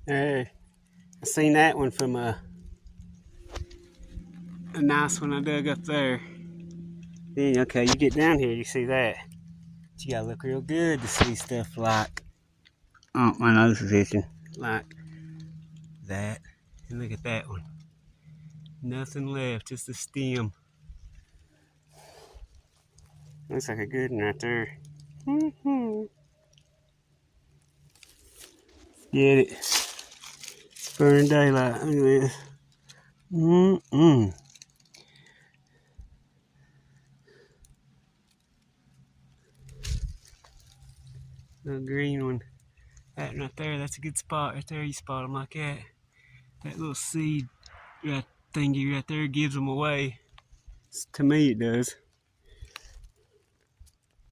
Hey, I seen that one from a nice one I dug up there. Then, okay, you get down here, you see that. But you gotta look real good to see stuff like, oh, my nose is itching, like that. And look at that one. Nothing left, just the stem. Looks like a good one right there. Get it. It's burning daylight. Look at this. Little green one. That right there, that's a good spot right there. You spot them like that. That little seed right thingy right there gives them away. To me, it does.